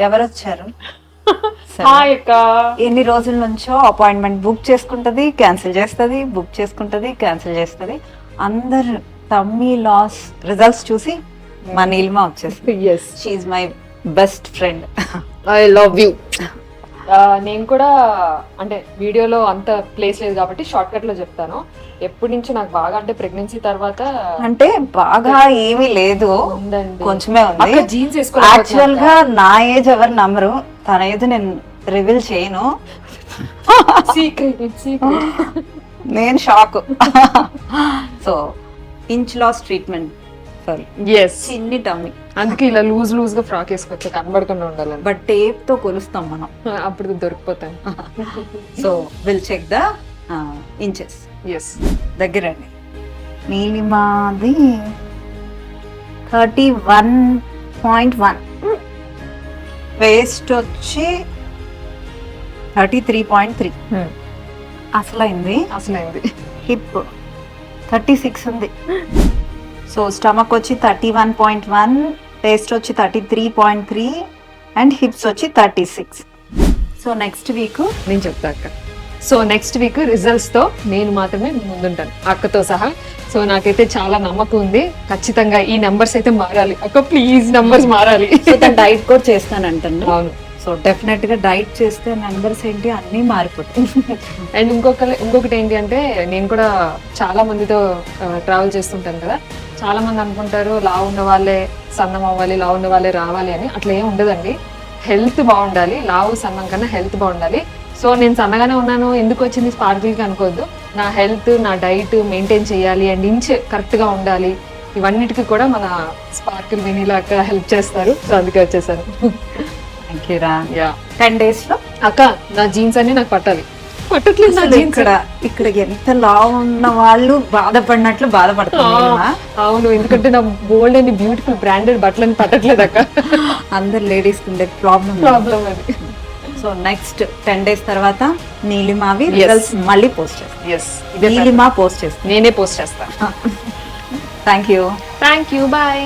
ఎవరు వచ్చారు? హాయ్ అక్క. ఎన్ని రోజుల నుంచో అపాయింట్మెంట్ బుక్ చేసుకుంటది, క్యాన్సిల్ చేస్తుంది, బుక్ చేసుకుంటది, క్యాన్సిల్ చేస్తుంది. అందరు తమ్మీ లాస్ రిజల్ట్స్ చూసి మా నీలిమా వచ్చేసింది. Yes, she's my best friend. I love you. నేను కూడా అంటే వీడియోలో అంత ప్లేస్ లేదు కాబట్టి షార్ట్ కట్ లో చెప్తాను. ఎప్పటి నుంచి నాకు బాగా అంటే ప్రెగ్నెన్సీ తర్వాత అంటే బాగా ఏమీ లేదు, ఉందండి. కొంచెమే ఉంది. జీన్స్ యాక్చువల్ గా నా ఏజ్ ఎవరు నమ్మరు, తన ఏజ్ నేను రివీల్ చేయను. సీక్రెట్. నేను shock. So inch loss treatment for us, చిన్ని టమ్మీ. అందుకే ఇలా లూజ్ లూజ్ గా ఫ్రాక్ వేసుకొచ్చా కనబడకుండా ఉండాలని. బట్ టేప్ తో కొలుస్తాం మనం, అప్పుడు దొరికిపోతాను. So will check the inches. Yes, దగ్గరండి. నీలిమాది 31.1, వేస్ట్ వచ్చి 33.3 అసలైంది. అసలైంది. హిప్ 36 ఉంది. సో స్టమక్ వచ్చి 31.1, వేస్ట్ వచ్చి 33.3 అండ్ హిప్స్ వచ్చి 36. సో నెక్స్ట్ వీక్ నేను చెప్తా అక్క. సో నెక్స్ట్ వీక్ రిజల్ట్స్ తో నేను మాత్రమే ముందుంటాను అక్కతో సహా. సో నాకైతే చాలా నమ్మకం ఉంది, ఖచ్చితంగా ఈ నంబర్స్ అయితే మారాలి అక్క, ప్లీజ్ నంబర్స్ మారాలి. డైట్ కూడా చేస్తానంటాను. అవును. సో డెఫినెట్ గా డైట్ చేస్తే నెంబర్స్ ఏంటి అన్నీ మారిపోతాయి. అండ్ ఇంకొకటి ఏంటి అంటే నేను కూడా చాలా మందితో ట్రావెల్ చేస్తుంటాను కదా. చాలా మంది అనుకుంటారు లావు ఉన్న వాళ్ళే సన్నం అవ్వాలి, లావు ఉన్న వాళ్ళే రావాలి అని. అట్లా ఏం ఉండదండి. హెల్త్ బాగుండాలి, లావు సన్నం కన్నా హెల్త్ బాగుండాలి. సో నేను సన్నగానే ఉన్నాను ఎందుకు వచ్చింది స్పార్కిల్కి అనుకోవద్దు. నా హెల్త్, నా డైట్ మెయింటైన్ చేయాలి అండ్ ఇంచ్ కరెక్ట్గా ఉండాలి. ఇవన్నిటికీ కూడా మన స్పార్కిల్ వెనీలా అక్క హెల్ప్ చేస్తారు. సో అందుకే వచ్చేసాను. థ్యాంక్ యూ రా. యా, 10 days లో అక్క నా జీన్స్ అన్ని నాకు పట్టట్లేదు నా అసలు జీన్స్. ఇక్కడ ఎంత లావు ఉన్న వాళ్ళు బాధపడినట్లు బాధపడుతున్నా. అవును, ఎందుకంటే నా బోల్డ్ అండ్ బ్యూటిఫుల్ బ్రాండెడ్ బట్టలని పట్టట్లేదు అక్క. అందరు లేడీస్ ఉండే ప్రాబ్లం. అది. సో నెక్స్ట్ 10 days తర్వాత నీలిమావి రిజల్ట్స్ మళ్ళీ పోస్ట్ చేస్తాను. ఎస్, నీలిమా పోస్ట్ చేస్తాను, నేనే పోస్ట్ చేస్తాను. Thank you. Thank you, bye.